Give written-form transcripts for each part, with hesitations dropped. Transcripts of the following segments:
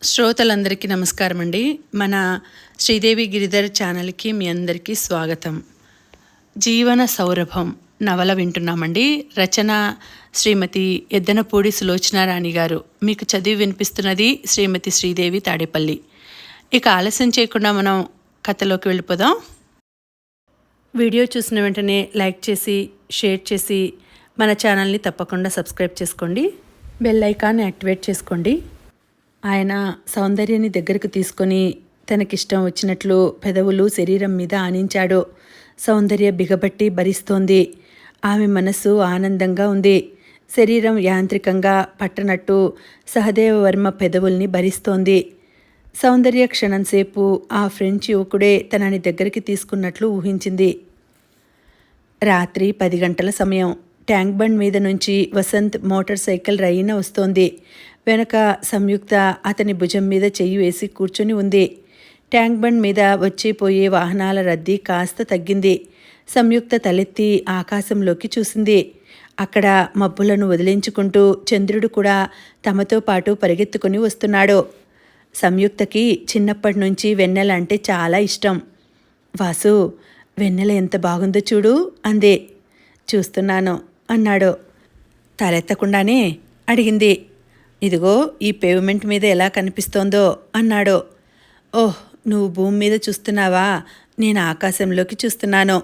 శ్రోతలందరికీ నమస్కారం అండి. మన శ్రీదేవి గిరిధర్ ఛానల్కి మీ అందరికీ స్వాగతం. జీవన సౌరభం నవల వింటున్నామండి. రచన శ్రీమతి ఎద్దనపూడి సులోచనారాణి గారు. మీకు చదివి వినిపిస్తున్నది శ్రీమతి శ్రీదేవి తాడేపల్లి. ఇక ఆలస్యం చేయకుండా మనం కథలోకి వెళ్ళిపోదాం. వీడియో చూసిన వెంటనే లైక్ చేసి షేర్ చేసి మన ఛానల్ని తప్పకుండా సబ్స్క్రైబ్ చేసుకోండి. బెల్ ఐకాన్ యాక్టివేట్ చేసుకోండి. ఆయన సౌందర్యాన్ని దగ్గరకు తీసుకొని తనకిష్టం వచ్చినట్లు పెదవులు శరీరం మీద ఆనించాడు. సౌందర్య బిగబట్టి భరిస్తోంది. ఆమె మనసు ఆనందంగా ఉంది. శరీరం యాంత్రికంగా పట్టనట్టు సహదేవవర్మ పెదవుల్ని భరిస్తోంది. సౌందర్య క్షణంసేపు ఆ ఫ్రెంచ్ యువకుడే తనని దగ్గరికి తీసుకున్నట్లు ఊహించింది. రాత్రి 10 గంటల సమయం. ట్యాంక్ బండ్ మీద నుంచి వసంత్ మోటార్ సైకిల్ రయ్యిన వస్తోంది. వెనక సంయుక్త అతని భుజం మీద చెయ్యి వేసి కూర్చొని ఉంది. ట్యాంక్ బండ్ మీద వచ్చిపోయే వాహనాల రద్దీ కాస్త తగ్గింది. సంయుక్త తలెత్తి ఆకాశంలోకి చూసింది. అక్కడ మబ్బులను వదిలించుకుంటూ చంద్రుడు కూడా తమతో పాటు పరిగెత్తుకుని వస్తున్నాడు. సంయుక్తకి చిన్నప్పటి నుంచి వెన్నెల అంటే చాలా ఇష్టం. వాసు, వెన్నెల ఎంత బాగుందో చూడు అంది. చూస్తున్నాను అన్నాడు. తలెత్తకుండానే అడిగింది. ఇదిగో ఈ పేవ్మెంట్ మీద ఎలా కనిపిస్తోందో అన్నాడు. ఓహ్, నువ్వు భూమి మీద చూస్తున్నావా? నేను ఆకాశంలోకి చూస్తున్నాను.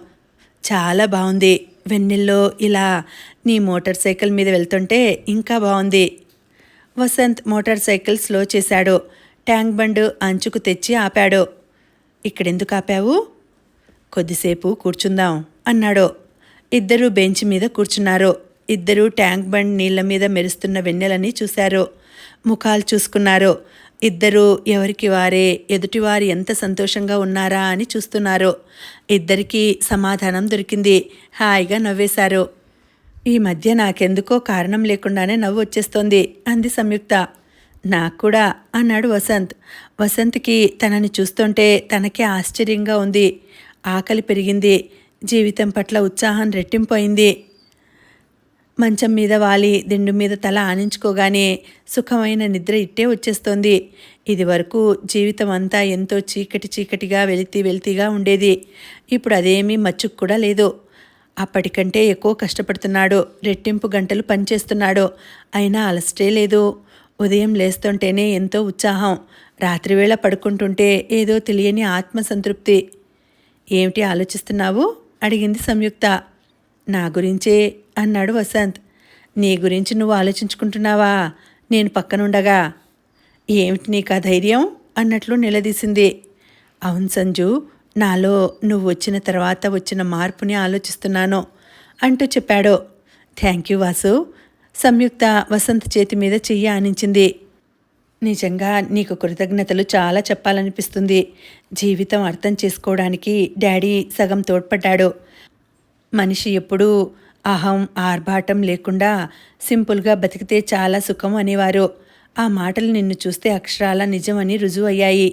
చాలా బాగుంది. వెన్నెల్లో ఇలా నీ మోటార్ సైకిల్ మీద వెళ్తుంటే ఇంకా బాగుంది. వసంత్ మోటార్ సైకిల్ స్లో చేశాడు. ట్యాంక్ బండ్ అంచుకు తెచ్చి ఆపాడు. ఇక్కడెందుకు ఆపావు? కొద్దిసేపు కూర్చుందాం అన్నాడు. ఇద్దరూ బెంచ్ మీద కూర్చున్నారు. ఇద్దరూ ట్యాంక్ బండ్ నీళ్ల మీద మెరుస్తున్న వెన్నెలని చూశారు. ముఖాలు చూసుకున్నారు. ఇద్దరూ ఎవరికి వారే ఎదుటివారు ఎంత సంతోషంగా ఉన్నారా అని చూస్తున్నారు. ఇద్దరికీ సమాధానం దొరికింది. హాయిగా నవ్వేశారు. ఈ మధ్య నాకెందుకో కారణం లేకుండానే నవ్వు వచ్చేస్తోంది అంది సంయుక్త. నాకు కూడా అన్నాడు వసంత్. వసంత్కి తనని చూస్తుంటే తనకే ఆశ్చర్యంగా ఉంది. ఆకలి పెరిగింది. జీవితం పట్ల ఉత్సాహం రెట్టింపోయింది. మంచం మీద వాలి దిండు మీద తల ఆనించుకోగానే సుఖమైన నిద్ర ఇట్టే వచ్చేస్తోంది. ఇది వరకు జీవితం అంతా ఎంతో చీకటిగా వెలితిగా ఉండేది. ఇప్పుడు అదేమీ మచ్చుకు కూడా లేదు. అప్పటికంటే ఎక్కువ కష్టపడుతున్నాడు. రెట్టింపు గంటలు పనిచేస్తున్నాడు. అయినా అలసటే లేదు. ఉదయం లేస్తుంటేనే ఎంతో ఉత్సాహం. రాత్రివేళ పడుకుంటుంటే ఏదో తెలియని ఆత్మసంతృప్తి. ఏమిటి ఆలోచిస్తున్నావు అడిగింది సంయుక్త. నా గురించే అన్నాడు వసంత్. నీ గురించి నువ్వు ఆలోచించుకుంటున్నావా నేను పక్కనుండగా? ఏమిటి నీకు ఆ ధైర్యం అన్నట్లు నిలదీసింది. అవును సంజు, నాలో నువ్వు వచ్చిన తర్వాత వచ్చిన మార్పుని ఆలోచిస్తున్నాను అంటూ చెప్పాడు. Thank you Vasu. సంయుక్త వసంత్ చేతి మీద చెయ్యి ఆనించింది. నిజంగా నీకు కృతజ్ఞతలు చాలా చెప్పాలనిపిస్తుంది. జీవితం అర్థం చేసుకోవడానికి డాడీ సగం తోడ్పడ్డాడు. మనిషి ఎప్పుడూ అహం ఆర్భాటం లేకుండా సింపుల్గా బతికితే చాలా సుఖం అనేవారు. ఆ మాటలు నిన్ను చూస్తే అక్షరాల నిజమని రుజువు అయ్యాయి.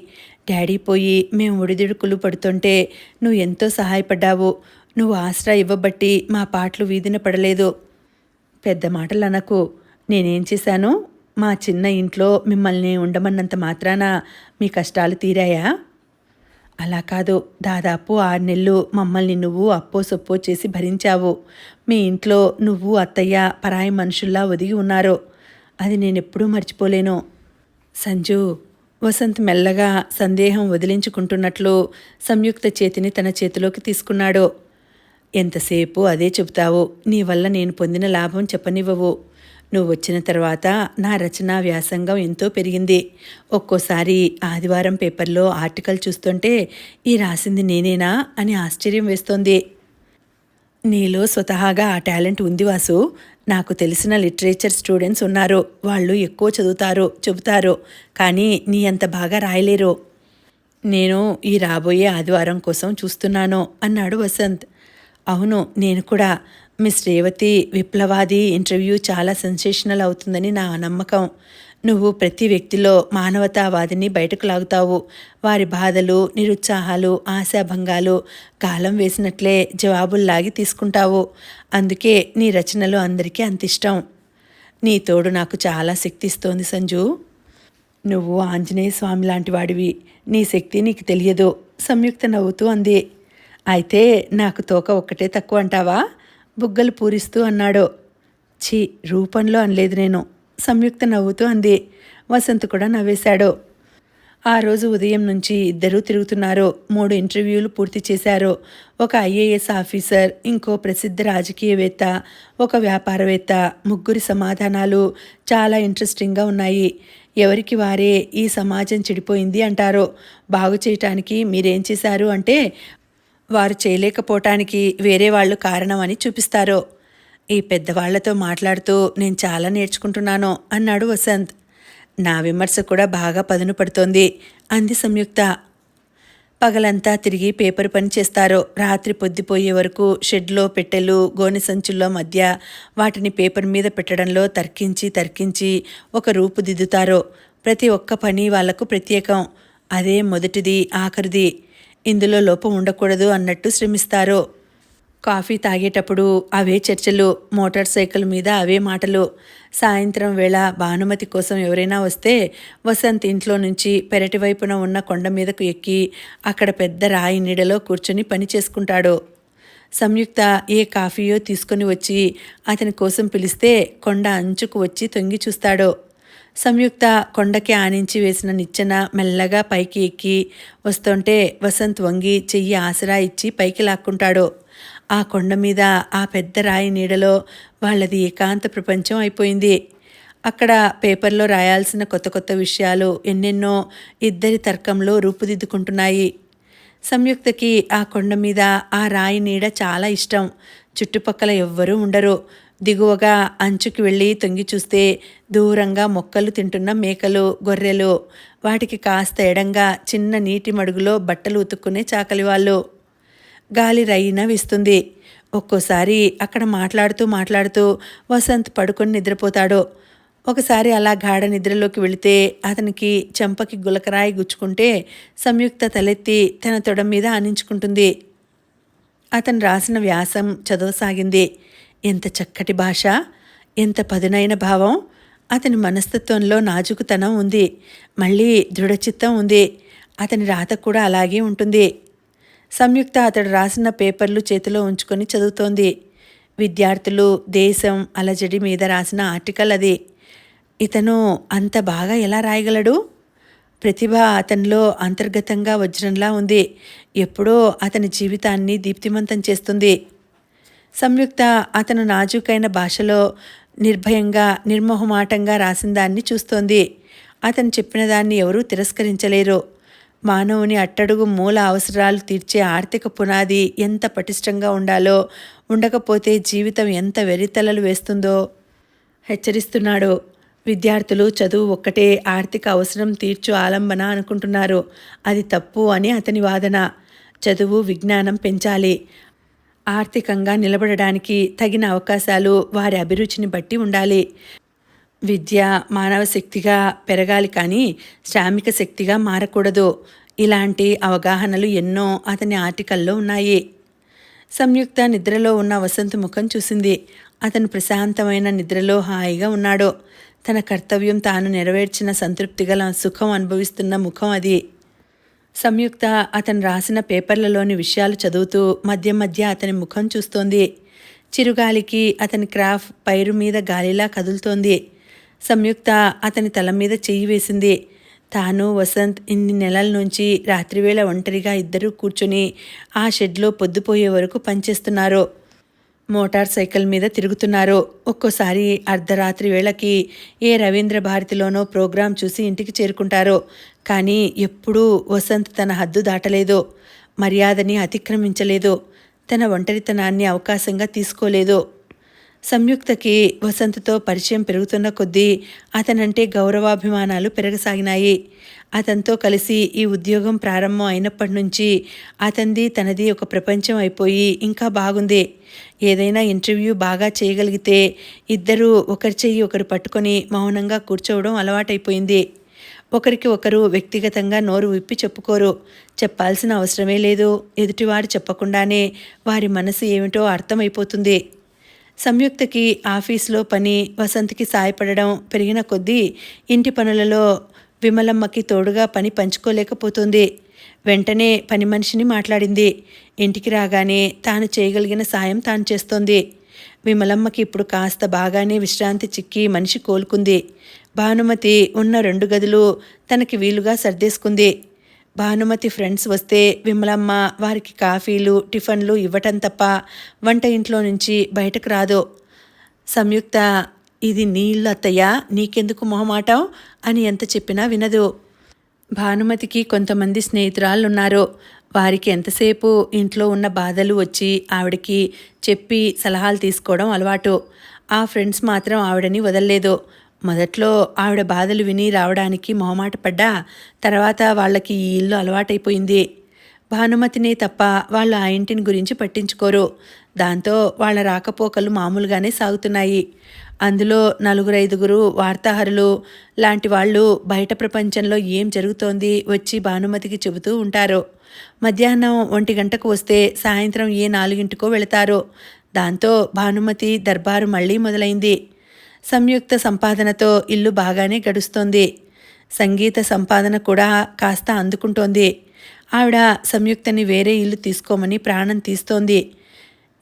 డాడీ పోయి మేము ఒడిదుడుకులు పడుతుంటే నువ్వు ఎంతో సహాయపడ్డావు. నువ్వు ఆసరా ఇవ్వబట్టి మా పాటలు వీధిన పడలేదు. పెద్ద మాటలు అనకు. నేనేం చేశాను? మా చిన్న ఇంట్లో మిమ్మల్ని ఉండమన్నంత మాత్రాన మీ కష్టాలు తీరాయా? అలా కాదు. దాదాపు 6 నెలలు మమ్మల్ని నువ్వు అప్పో సొప్పో చేసి భరించావు. మీ ఇంట్లో నువ్వు అత్తయ్య పరాయి మనుషుల్లా ఒదిగి ఉన్నారు. అది నేనెప్పుడూ మర్చిపోలేను. సంజు, వసంత్ మెల్లగా సందేహం వదిలించుకుంటున్నట్లు సంయుక్త చేతిని తన చేతిలోకి తీసుకున్నాడు. ఎంతసేపు అదే చెబుతావు. నీ వల్ల నేను పొందిన లాభం చెప్పనివ్వవు. నువ్వు వచ్చిన తర్వాత నా రచనా వ్యాసంగం ఎంతో పెరిగింది. ఒక్కోసారి ఆదివారం పేపర్లో ఆర్టికల్ చూస్తుంటే ఈ రాసింది నేనేనా అని ఆశ్చర్యం వేస్తోంది. నీలో స్వతహాగా ఆ టాలెంట్ ఉంది వాసు. నాకు తెలిసిన లిటరేచర్ స్టూడెంట్స్ ఉన్నారు. వాళ్ళు ఎక్కువ చదువుతారు, చెబుతారు. కానీ నీ అంత బాగా రాయలేరు. నేను ఈ రాబోయే ఆదివారం కోసం చూస్తున్నాను అన్నాడు వసంత్. అవును, నేను కూడా. మిస్ రేవతి విప్లవాది ఇంటర్వ్యూ చాలా సెన్సేషనల్ అవుతుందని నా నమ్మకం. నువ్వు ప్రతి వ్యక్తిలో మానవతావాదిని బయటకు లాగుతావు. వారి బాధలు, నిరుత్సాహాలు, ఆశాభంగాలు గాలం వేసినట్లే జవాబుల్లాగి తీసుకుంటావు. అందుకే నీ రచనలు అందరికీ అంత ఇష్టం. నీ తోడు నాకు చాలా శక్తి ఇస్తోంది సంజు. నువ్వు ఆంజనేయ స్వామి లాంటి వాడివి, నీ శక్తి నీకు తెలియదు సంయుక్త నవ్వుతూ అంది. అయితే నాకు తోక ఒక్కటే తక్కువ అంటావా? బుగ్గలు పూరిస్తూ అన్నాడు. ఛీ, రూపంలో అనలేదు నేను, సంయుక్త నవ్వుతూ అంది. వసంత్ కూడా నవ్వేశాడు. ఆ రోజు ఉదయం నుంచి ఇద్దరూ తిరుగుతున్నారు. 3 ఇంటర్వ్యూలు పూర్తి చేశారు. ఒక ఐఏఎస్ ఆఫీసర్, ఇంకో ప్రసిద్ధ రాజకీయవేత్త, ఒక వ్యాపారవేత్త. ముగ్గురి సమాధానాలు చాలా ఇంట్రెస్టింగ్గా ఉన్నాయి. ఎవరికి వారే ఈ సమాజం చెడిపోయింది అంటారు. బాగు చేయటానికి మీరేం చేశారు అంటే వారు చేయలేకపోవటానికి వేరే వాళ్ళు కారణం అని చూపిస్తారు. ఈ పెద్దవాళ్లతో మాట్లాడుతూ నేను చాలా నేర్చుకుంటున్నాను అన్నాడు వసంత్. నా విమర్శ కూడా బాగా పదును పడుతోంది అంది సంయుక్త. పగలంతా తిరిగి పేపర్ పని చేస్తారు. రాత్రి పొద్దుపోయే వరకు షెడ్లో పెట్టెలు, గోనె సంచుల్లో మధ్య వాటిని పేపర్ మీద పెట్టడంలో తర్కించి ఒక రూపుదిద్దుతారు. ప్రతి ఒక్క పని వాళ్లకు ప్రత్యేకం. అదే మొదటిది, ఆఖరిది. ఇందులో లోపం ఉండకూడదు అన్నట్టు శ్రమిస్తారు. కాఫీ తాగేటప్పుడు అవే చర్చలు, మోటార్ సైకిల్ మీద అవే మాటలు. సాయంత్రం వేళ భానుమతి కోసం ఎవరైనా వస్తే వసంత్ ఇంట్లో నుంచి పెరటి వైపున ఉన్న కొండ మీదకు ఎక్కి అక్కడ పెద్ద రాయి నీడలో కూర్చొని పని చేసుకుంటాడు. సంయుక్త ఏ కాఫీయో తీసుకొని వచ్చి అతని కోసం పిలిస్తే కొండ అంచుకు వచ్చి తొంగి చూస్తాడు. సంయుక్త కొండకి ఆనించి వేసిన నిచ్చెన మెల్లగా పైకి ఎక్కి వస్తుంటే వసంత్ వంగి చెయ్యి ఆసరా ఇచ్చి పైకి లాక్కుంటాడు. ఆ కొండ మీద ఆ పెద్ద రాయి నీడలో వాళ్ళది ఏకాంత ప్రపంచం అయిపోయింది. అక్కడ పేపర్లో రాయాల్సిన కొత్త విషయాలు ఎన్నెన్నో ఇద్దరి తర్కంలో రూపుదిద్దుకుంటున్నాయి. సంయుక్తకి ఆ కొండ మీద ఆ రాయి నీడ చాలా ఇష్టం. చుట్టుపక్కల ఎవ్వరూ ఉండరు. దిగువగా అంచుకి వెళ్ళి తొంగి చూస్తే దూరంగా మొక్కలు తింటున్న మేకలు, గొర్రెలు, వాటికి కాస్త ఎడంగా చిన్న నీటి మడుగులో బట్టలు ఉతుక్కునే చాకలివాళ్ళు. గాలి రైన వీస్తుంది. ఒక్కోసారి అక్కడ మాట్లాడుతూ వసంత్ పడుకొని నిద్రపోతాడు. ఒకసారి అలా గాఢ నిద్రలోకి వెళితే అతనికి చెంపకి గులకరాయి గుచ్చుకుంటే సంయుక్త తలెత్తి తన తొడ మీద ఆనించుకుంటుంది. అతను రాసిన వ్యాసం చదవసాగింది. ఎంత చక్కటి భాష, ఎంత పదునైన భావం. అతని మనస్తత్వంలో నాజుకుతనం ఉంది, మళ్ళీ దృఢచిత్తం ఉంది. అతని రాత కూడా అలాగే ఉంటుంది. సంయుక్త అతడు రాసిన పేపర్లు చేతిలో ఉంచుకొని చదువుతోంది. విద్యార్థులు, దేశం, అలజడి మీద రాసిన ఆర్టికల్ అది. ఇతను అంత బాగా ఎలా రాయగలడు? ప్రతిభ అతనిలో అంతర్గతంగా వజ్రంలా ఉంది. ఎప్పుడో అతని జీవితాన్ని దీప్తిమంతం చేస్తుంది. సంయుక్త అతను నాజూకైన భాషలో నిర్భయంగా, నిర్మోహమాటంగా రాసిన దాన్ని చూస్తోంది. అతను చెప్పిన దాన్ని ఎవరూ తిరస్కరించలేరు. మానవుని అట్టడుగు మూల అవసరాలు తీర్చే ఆర్థిక పునాది ఎంత పటిష్టంగా ఉండాలో, ఉండకపోతే జీవితం ఎంత వెర్రితలలు వేస్తుందో హెచ్చరిస్తున్నాడు. విద్యార్థులు చదువు ఒక్కటే ఆర్థిక అవసరం తీర్చు ఆలంబన అనుకుంటున్నారు. అది తప్పు అని అతని వాదన. చదువు విజ్ఞానం పెంచాలి. ఆర్థికంగా నిలబడడానికి తగిన అవకాశాలు వారి అభిరుచిని బట్టి ఉండాలి. విద్య మానవ శక్తిగా పెరగాలి కానీ శ్రామిక శక్తిగా మారకూడదు. ఇలాంటి అవగాహనలు ఎన్నో అతని ఆర్టికల్లో ఉన్నాయి. సంయుక్త నిద్రలో ఉన్న వసంత్ ముఖం చూసింది. అతను ప్రశాంతమైన నిద్రలో హాయిగా ఉన్నాడు. తన కర్తవ్యం తాను నెరవేర్చిన సంతృప్తిగల సుఖం అనుభవిస్తున్న ముఖం అది. సంయుక్త అతను రాసిన పేపర్లలోని విషయాలు చదువుతూ మధ్య అతని ముఖం చూస్తోంది. చిరుగాలికి అతని క్రాఫ్ పైరు మీద గాలిలా కదులుతోంది. సంయుక్త అతని తల మీద చెయ్యి వేసింది. తాను, వసంత్ ఇన్ని నెలల నుంచి రాత్రివేళ ఒంటరిగా ఇద్దరూ కూర్చొని ఆ షెడ్లో పొద్దుపోయే వరకు పనిచేస్తున్నారు. మోటార్ సైకిల్ మీద తిరుగుతున్నారు. ఒక్కోసారి అర్ధరాత్రి వేళకి ఏ రవీంద్ర భారతిలోనో ప్రోగ్రాం చూసి ఇంటికి చేరుకుంటారు. కానీ ఎప్పుడూ వసంత్ తన హద్దు దాటలేదు, మర్యాదని అతిక్రమించలేదు, తన ఒంటరితనాన్ని అవకాశంగా తీసుకోలేదు. సంయుక్తకి వసంత్తో పరిచయం పెరుగుతున్న కొద్దీ అతనంటే గౌరవాభిమానాలు పెరగసాగినాయి. అతనితో కలిసి ఈ ఉద్యోగం ప్రారంభం అయినప్పటి నుంచి అతనిది తనది ఒక ప్రపంచం అయిపోయి ఇంకా బాగుంది. ఏదైనా ఇంటర్వ్యూ బాగా చేయగలిగితే ఇద్దరూ ఒకరి చెయ్యి ఒకరు పట్టుకొని మౌనంగా కూర్చోవడం అలవాటైపోయింది. ఒకరికి ఒకరు వ్యక్తిగతంగా నోరు విప్పి చెప్పుకోరు. చెప్పాల్సిన అవసరమే లేదు. ఎదుటివారు చెప్పకుండానే వారి మనసు ఏమిటో అర్థమైపోతుంది. సంయుక్తకి ఆఫీస్లో పని, వసంత్కి సాయపడడం పెరిగిన కొద్దీ ఇంటి పనులలో విమలమ్మకి తోడుగా పని పంచుకోలేకపోతుంది. వెంటనే పని మనిషిని మాట్లాడింది. ఇంటికి రాగానే తాను చేయగలిగిన సాయం తాను చేస్తోంది. విమలమ్మకి ఇప్పుడు కాస్త బాగానే విశ్రాంతి చిక్కి మనిషి కోలుకుంది. భానుమతి ఉన్న 2 గదులు తనకి వీలుగా సర్దేసుకుంది. భానుమతి ఫ్రెండ్స్ వస్తే విమలమ్మ వారికి కాఫీలు టిఫిన్లు ఇవ్వటం తప్ప వంట ఇంట్లో నుంచి బయటకు రాదు. సంయుక్త, ఇది నీ ఇల్లు అత్తయ్య, నీకెందుకు మొహమాటం అని ఎంత చెప్పినా వినదు. భానుమతికి కొంతమంది స్నేహితురాళ్ళున్నారు. వారికి ఎంతసేపు ఇంట్లో ఉన్న బాధలు వచ్చి ఆవిడకి చెప్పి సలహాలు తీసుకోవడం అలవాటు. ఆ ఫ్రెండ్స్ మాత్రం ఆవిడని వదల్లేదు. మొదట్లో ఆవిడ బాధలు విని రావడానికి మొహమాట పడ్డా తర్వాత వాళ్ళకి ఈ ఇల్లు అలవాటైపోయింది. భానుమతినే తప్ప వాళ్ళు ఆ ఇంటిని గురించి పట్టించుకోరు. దాంతో వాళ్ళ రాకపోకలు మామూలుగానే సాగుతున్నాయి. అందులో 4-5 వార్తాహరులు లాంటి వాళ్ళు బయట ప్రపంచంలో ఏం జరుగుతోంది వచ్చి భానుమతికి చెబుతూ ఉంటారు. మధ్యాహ్నం 1 గంటకు వస్తే సాయంత్రం 4 వెళతారు. దాంతో భానుమతి దర్బారు మళ్ళీ మొదలైంది. సంయుక్త సంపాదనతో ఇల్లు బాగానే గడుస్తోంది. సంగీత సంపాదన కూడా కాస్త అందుకుంటోంది. ఆవిడ సంయుక్తని వేరే ఇల్లు తీసుకోమని ప్రాణం తీస్తోంది.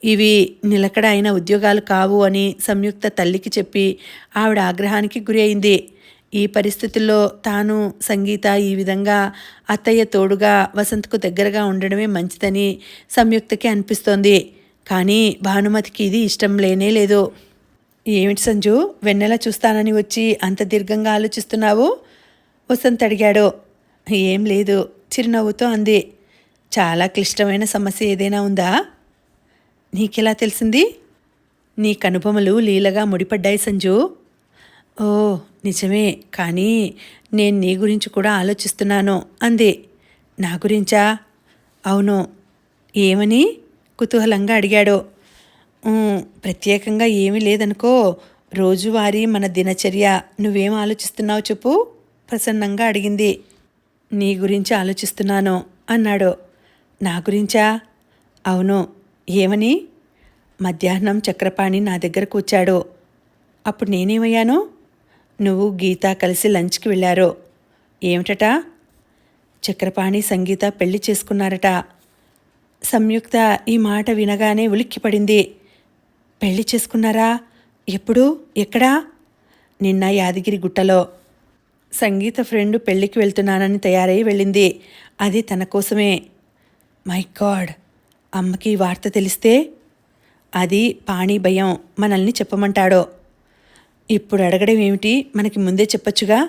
ఇవి నిలకడ అయిన ఉద్యోగాలు కావు అని సంయుక్త తల్లికి చెప్పి ఆవిడ ఆగ్రహానికి గురి అయింది. ఈ పరిస్థితుల్లో తాను సంగీత ఈ విధంగా అత్తయ్య తోడుగా వసంత్కు దగ్గరగా ఉండడమే మంచిదని సంయుక్తకి అనిపిస్తోంది. కానీ భానుమతికి ఇది ఇష్టం లేనే లేదు. ఏమిటి సంజు, వెన్నెల చూస్తానని వచ్చి అంత దీర్ఘంగా ఆలోచిస్తున్నావు? వసంత్ అడిగాడు. ఏం లేదు, చిరునవ్వుతో అంది. చాలా క్లిష్టమైన సమస్య ఏదైనా ఉందా? నీకెలా తెలిసింది? నీ కనుబొమలు లీలగా ముడిపడ్డాయి సంజు. ఓ నిజమే, కానీ నేను నీ గురించి కూడా ఆలోచిస్తున్నాను అంది. నా గురించా? అవును. ఏమని కుతూహలంగా అడిగాడు. ప్రత్యేకంగా ఏమీ లేదనుకో, రోజువారీ మన దినచర్య. నువ్వేం ఆలోచిస్తున్నావు చెప్పు ప్రసన్నంగా అడిగింది. నీ గురించి ఆలోచిస్తున్నాను అన్నాడు. నా గురించా? అవును. ఏమని? మధ్యాహ్నం చక్రపాణి నా దగ్గరకు వచ్చాడు. అప్పుడు నేనేమయ్యాను? నువ్వు గీత కలిసి లంచ్కి వెళ్ళారు. ఏమిటట? చక్రపాణి సంగీత పెళ్లి చేసుకున్నారట. సంయుక్త ఈ మాట వినగానే ఉలిక్కిపడింది. పెళ్లి చేసుకున్నారా? ఎప్పుడు? ఎక్కడా? నిన్న యాదగిరి గుట్టలో. సంగీత ఫ్రెండ్ పెళ్లికి వెళ్తున్నానని తయారై వెళ్ళింది. అది తన కోసమే. మై గాడ్, అమ్మకి ఈ వార్త తెలిస్తే? అది పాణి భయం, మనల్ని చెప్పమంటాడో. ఇప్పుడు అడగడం ఏమిటి, మనకి ముందే చెప్పొచ్చుగా.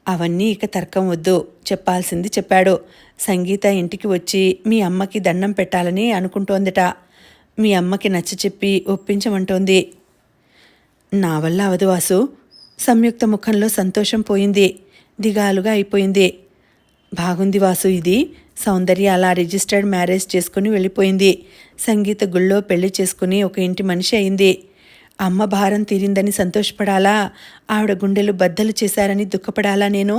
అవన్నీ ఇక తర్కం వద్దు, చెప్పాల్సింది చెప్పాడు. సంగీత ఇంటికి వచ్చి మీ అమ్మకి దండం పెట్టాలని అనుకుంటోందట. మీ అమ్మకి నచ్చ చెప్పి ఒప్పించమంటోంది. నా వల్ల అవదు వాసు. సంయుక్త ముఖంలో సంతోషం పోయింది, దిగాలుగా అయిపోయింది. బాగుంది వాసు ఇది. సౌందర్య అలా రిజిస్టర్డ్ మ్యారేజ్ చేసుకుని వెళ్ళిపోయింది. సంగీత గుళ్ళో పెళ్లి చేసుకుని ఒక ఇంటి మనిషి అయింది. అమ్మ భారం తీరిందని సంతోషపడాలా, ఆవిడ గుండెలు బద్దలు చేశారని దుఃఖపడాలా నేను?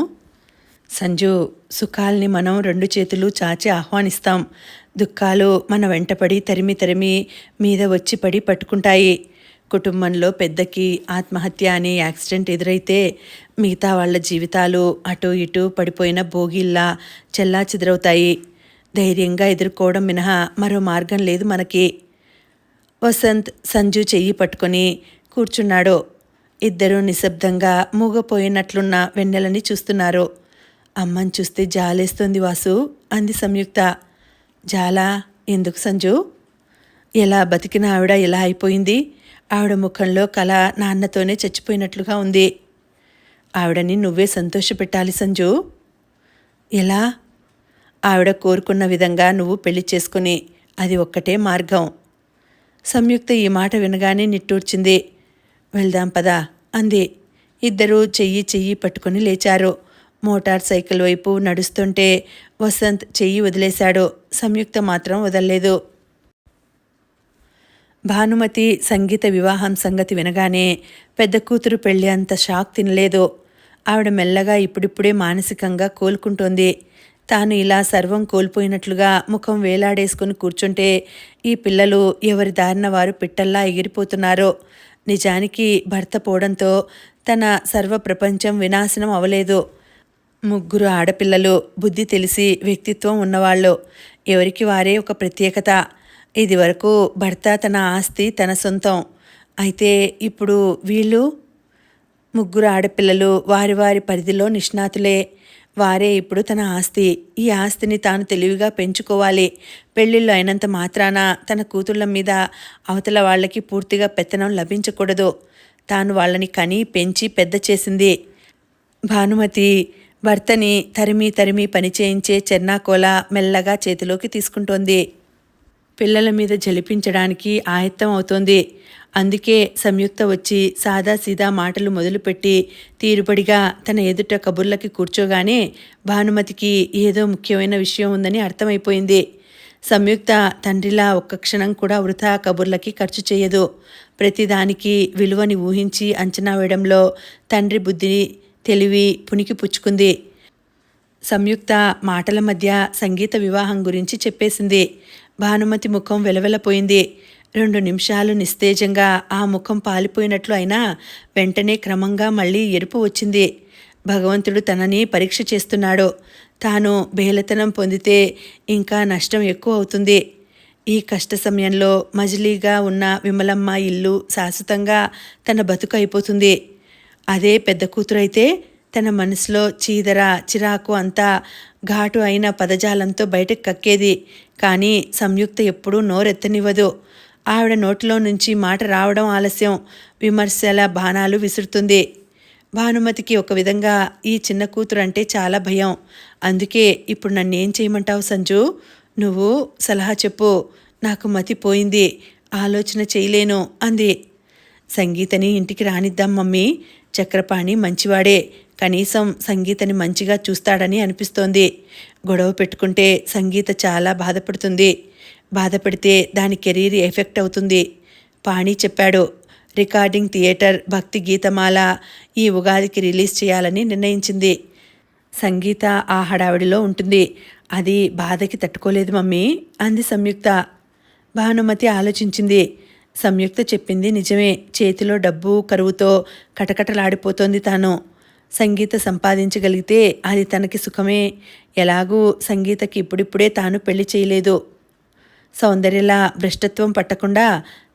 సంజు, సుఖాల్ని మనం 2 చేతులు చాచి ఆహ్వానిస్తాం. దుఃఖాలు మన వెంటపడి తరిమి తరిమి మీద వచ్చి పడి పట్టుకుంటాయి. కుటుంబంలో పెద్దకి ఆత్మహత్య అనే యాక్సిడెంట్ ఎదురైతే మిగతా వాళ్ళ జీవితాలు అటు ఇటు పడిపోయిన బోగిల్లా చెల్లా చెదరవుతాయి. ధైర్యంగా ఎదుర్కోవడం మినహా మరో మార్గం లేదు మనకి. వసంత్ సంజు చెయ్యి పట్టుకొని కూర్చున్నాడు. ఇద్దరూ నిశ్శబ్దంగా మూగపోయినట్లున్న వెన్నెలని చూస్తున్నారు. అమ్మని చూస్తే జాలేస్తుంది వాసు అంది సంయుక్త. జాలా? ఎందుకు సంజు? ఎలా బతికిన ఆవిడ ఎలా అయిపోయింది? ఆవిడ ముఖంలో కళ నాన్నతోనే చచ్చిపోయినట్లుగా ఉంది. ఆవిడని నువ్వే సంతోషపెట్టాలి సంజు. ఎలా? ఆవిడ కోరుకున్న విధంగా నువ్వు పెళ్లి చేసుకుని, అది ఒక్కటే మార్గం. సంయుక్త ఈ మాట వినగానే నిట్టూర్చింది. వెళ్దాం పదా అంది. ఇద్దరూ చెయ్యి చెయ్యి పట్టుకుని లేచారు. మోటార్ సైకిల్ వైపు నడుస్తుంటే వసంత్ చెయ్యి వదిలేశాడు. సంయుక్త మాత్రం వదల్లేదు. భానుమతి సంగీత వివాహం సంగతి వినగానే పెద్ద కూతురు పెళ్ళి అంత షాక్ తినలేదు. ఆవిడ మెల్లగా ఇప్పుడిప్పుడే మానసికంగా కోలుకుంటోంది. తాను ఇలా సర్వం కోల్పోయినట్లుగా ముఖం వేలాడేసుకుని కూర్చుంటే ఈ పిల్లలు ఎవరి దారిన వారు పిట్టల్లా ఎగిరిపోతున్నారు. నిజానికి భర్త పోవడంతో తన సర్వ ప్రపంచం వినాశనం అవలేదు. ముగ్గురు ఆడపిల్లలు, బుద్ధి తెలిసి వ్యక్తిత్వం ఉన్నవాళ్ళు, ఎవరికి వారే ఒక ప్రత్యేకత. ఇదివరకు భర్త తన ఆస్తి తన సొంతం. అయితే ఇప్పుడు వీళ్ళు ముగ్గురు ఆడపిల్లలు వారి వారి పరిధిలో నిష్ణాతులే. వారే ఇప్పుడు తన ఆస్తి. ఈ ఆస్తిని తాను తెలివిగా పెంచుకోవాలి. పెళ్ళిళ్ళు అయినంత మాత్రాన తన కూతుళ్ళ మీద అవతల వాళ్ళకి పూర్తిగా పెత్తనం లభించకూడదు. తాను వాళ్ళని కని పెంచి పెద్ద చేసింది. భానుమతి భర్తని తరిమి తరిమి పనిచేయించే చెన్నాకోల మెల్లగా చేతిలోకి తీసుకుంటోంది. పిల్లల మీద జలిపించడానికి ఆయత్తం అవుతోంది. అందుకే సంయుక్త వచ్చి సాదాసీదా మాటలు మొదలుపెట్టి తీరుబడిగా తన ఎదుట కబుర్లకి కూర్చోగానే భానుమతికి ఏదో ముఖ్యమైన విషయం ఉందని అర్థమైపోయింది. సంయుక్త తండ్రిలా ఒక్క క్షణం కూడా వృథా కబుర్లకి ఖర్చు చేయదు. ప్రతిదానికి విలువని ఊహించి అంచనా వేయడంలో తండ్రి బుద్ధి తెలివి పునికి పుచ్చుకుంది. సంయుక్త మాటల మధ్య సంగీత వివాహం గురించి చెప్పేసింది. భానుమతి ముఖం వెలవెలపోయింది. 2 నిమిషాలు నిస్తేజంగా ఆ ముఖం పాలిపోయినట్లు అయినా వెంటనే క్రమంగా మళ్ళీ ఎరుపు వచ్చింది. భగవంతుడు తనని పరీక్ష చేస్తున్నాడు. తాను బేలతనం పొందితే ఇంకా నష్టం ఎక్కువ అవుతుంది. ఈ కష్ట సమయంలో మజిలీగా ఉన్న విమలమ్మ ఇల్లు శాశ్వతంగా తన బతుకు అయిపోతుంది. అదే పెద్ద కూతురైతే తన మనసులో చీదర చిరాకు అంతా ఘాటు అయిన పదజాలంతో బయటకు కక్కేది. కానీ సంయుక్త ఎప్పుడూ నోరెత్తనివ్వదు. ఆవిడ నోటిలో నుంచి మాట రావడం ఆలస్యం. విమర్శల బాణాలు విసురుతుంది. భానుమతికి ఒక విధంగా ఈ చిన్న కూతురు అంటే చాలా భయం. అందుకే ఇప్పుడు నన్నేం చేయమంటావు సంజు? నువ్వు సలహా చెప్పు. నాకు మతి పోయింది, ఆలోచన చేయలేను అంది. సంగీతని ఇంటికి రానిద్దాం మమ్మీ. చక్రపాణి మంచివాడే. కనీసం సంగీతని మంచిగా చూస్తాడని అనిపిస్తోంది. గొడవ పెట్టుకుంటే సంగీత చాలా బాధపడుతుంది. బాధపడితే దాని కెరీర్ ఎఫెక్ట్ అవుతుంది. పాణి చెప్పాడు. రికార్డింగ్ థియేటర్ భక్తి గీతమాల ఈ ఉగాదికి రిలీజ్ చేయాలని నిర్ణయించింది. సంగీత ఆ హడావిడిలో ఉంటుంది. అది బాధకి తట్టుకోలేదు మమ్మీ అంది సంయుక్త. భానుమతి ఆలోచించింది. సంయుక్త చెప్పింది నిజమే. చేతిలో డబ్బు కరువుతో కటకటలాడిపోతోంది తాను. సంగీత సంపాదించగలిగితే అది తనకి సుఖమే. ఎలాగూ సంగీతకి ఇప్పుడిప్పుడే తాను పెళ్లి చేయలేదు. సౌందర్యలా భ్రష్టత్వం పట్టకుండా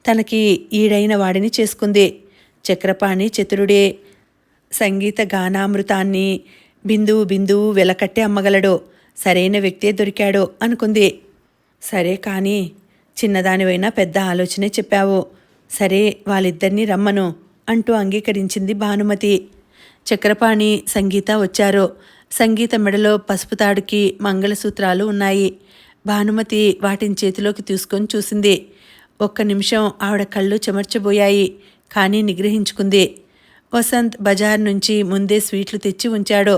తనకి ఈడైన వాడిని చేసుకుంది. చక్రపాణి చతురుడే. సంగీత గానామృతాన్ని బిందువు బిందువు వెలకట్టి అమ్మగలడు. సరైన వ్యక్తే దొరికాడు అనుకుంది. సరే కానీ చిన్నదానివైనా పెద్ద ఆలోచనే చెప్పావు. సరే వాళ్ళిద్దరినీ రమ్మను అంటూ అంగీకరించింది భానుమతి. చక్రపాణి సంగీత వచ్చారు. సంగీత మెడలో పసుపు తాడుకి మంగళసూత్రాలు ఉన్నాయి. భానుమతి వాటిని చేతిలోకి తీసుకొని చూసింది. ఒక్క నిమిషం ఆవిడ కళ్ళు చెమర్చబోయాయి. కానీ నిగ్రహించుకుంది. వసంత్ బజార్ నుంచి ముందే స్వీట్లు తెచ్చి ఉంచాడు.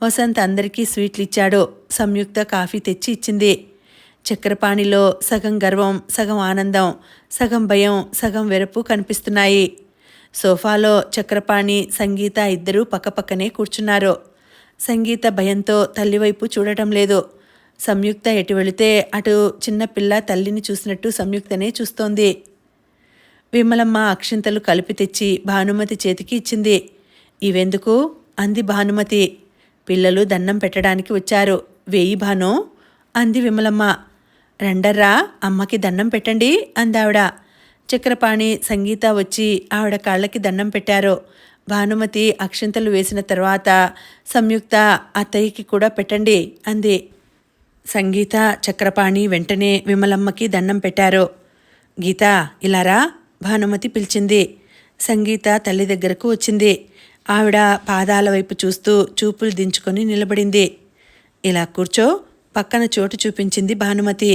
వసంత్ అందరికీ స్వీట్లు ఇచ్చాడు. సంయుక్త కాఫీ తెచ్చి ఇచ్చింది. చక్రపాణిలో సగం గర్వం, సగం ఆనందం, సగం భయం, సగం వెరపు కనిపిస్తున్నాయి. సోఫాలో చక్రపాణి సంగీత ఇద్దరూ పక్కపక్కనే కూర్చున్నారు. సంగీత భయంతో తల్లివైపు చూడటం లేదు. సంయుక్త ఎటు వెళితే అటు చిన్నపిల్ల తల్లిని చూసినట్టు సంయుక్తనే చూస్తోంది. విమలమ్మ అక్షింతలు కలిపి తెచ్చి భానుమతి చేతికి ఇచ్చింది. ఇవెందుకు అంది భానుమతి. పిల్లలు దండం పెట్టడానికి వచ్చారు. వేయి భాను అంది విమలమ్మ. రండర్రా అమ్మకి దండం పెట్టండి అందావిడ. చక్రపాణి సంగీత వచ్చి ఆవిడ కాళ్ళకి దండం పెట్టారు. భానుమతి అక్షింతలు వేసిన తర్వాత సంయుక్త అత్తయ్యకి కూడా పెట్టండి అంది. సంగీత చక్రపాణి వెంటనే విమలమ్మకి దండం పెట్టారు. గీత ఇలారా భానుమతి పిలిచింది. సంగీత తల్లి దగ్గరకు వచ్చింది. ఆవిడ పాదాల వైపు చూస్తూ చూపులు దించుకొని నిలబడింది. ఇలా కూర్చో పక్కన చోటు చూపించింది భానుమతి.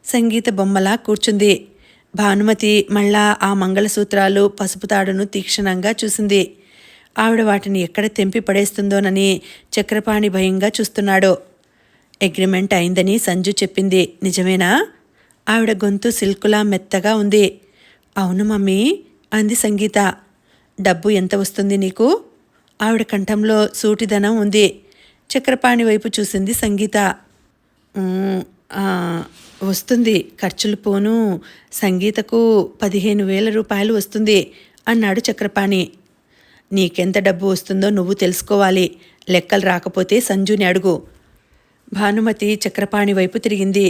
సంగీత బొమ్మలా కూర్చుంది. భానుమతి మళ్ళా ఆ మంగళసూత్రాలు పసుపు తాడును తీక్షణంగా చూసింది. ఆవిడ వాటిని ఎక్కడ తెంపి పడేస్తుందోనని చక్రపాణి భయంగా చూస్తున్నాడు. అగ్రిమెంట్ అయిందని సంజు చెప్పింది నిజమేనా? ఆవిడ గొంతు సిల్కులా మెత్తగా ఉంది. అవును మమ్మీ అంది సంగీత. డబ్బు ఎంత వస్తుంది నీకు? ఆవిడ కంఠంలో సూటిదనం ఉంది. చక్రపాణి వైపు చూసింది సంగీత. వస్తుంది, ఖర్చులు పోను సంగీతకు 15,000 రూపాయలు వస్తుంది అన్నాడు చక్రపాణి. నీకెంత డబ్బు వస్తుందో నువ్వు తెలుసుకోవాలి. లెక్కలు రాకపోతే సంజుని అడుగు. భానుమతి చక్రపాణి వైపు తిరిగింది.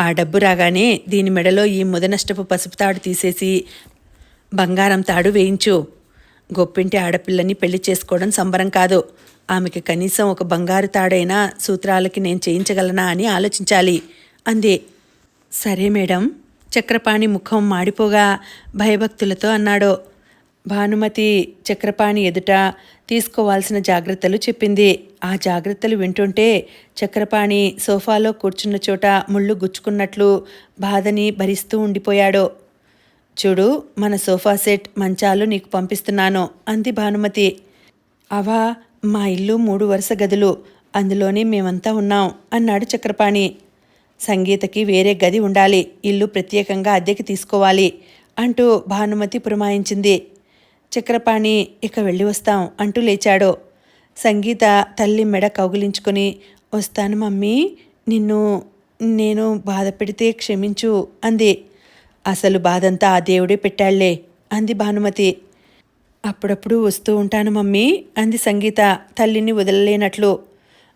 ఆ డబ్బు రాగానే దీని మెడలో ఈ ముదనష్టపు పసుపు తాడు తీసేసి బంగారం తాడు వేయించు. గొప్పింటి ఆడపిల్లని పెళ్లి చేసుకోవడం సంబరం కాదు. ఆమెకి కనీసం ఒక బంగారు తాడైనా సూత్రాలకి నేను చేయించగలనా అని ఆలోచించాలి అంది. సరే మేడం. చక్రపాణి ముఖం మాడిపోగా భయభక్తులతో అన్నాడు. భానుమతి చక్రపాణి ఎదుట తీసుకోవాల్సిన జాగ్రత్తలు చెప్పింది. ఆ జాగ్రత్తలు వింటుంటే చక్రపాణి సోఫాలో కూర్చున్న చోట ముళ్ళు గుచ్చుకున్నట్లు బాధని భరిస్తూ ఉండిపోయాడు. చూడు, మన సోఫా సెట్ మంచాలు నీకు పంపిస్తున్నాను అంది భానుమతి. అవా, మా ఇల్లు 3 వరుస గదులు, అందులోనే మేమంతా ఉన్నాం అన్నాడు చక్రపాణి. సంగీతకి వేరే గది ఉండాలి, ఇల్లు ప్రత్యేకంగా అద్దెకి తీసుకోవాలి అంటూ భానుమతి పురమాయించింది. చక్రపాణి ఇక వెళ్ళి వస్తాం అంటూ లేచాడు. సంగీత తల్లి మెడ కౌగిలించుకొని, వస్తాను మమ్మీ, నేను బాధ పెడితే క్షమించు అంది. అసలు బాధంతా ఆ దేవుడే పెట్టాళ్లే అంది భానుమతి. అప్పుడప్పుడు వస్తూ ఉంటాను మమ్మీ అంది సంగీత తల్లిని వదలలేనట్లు.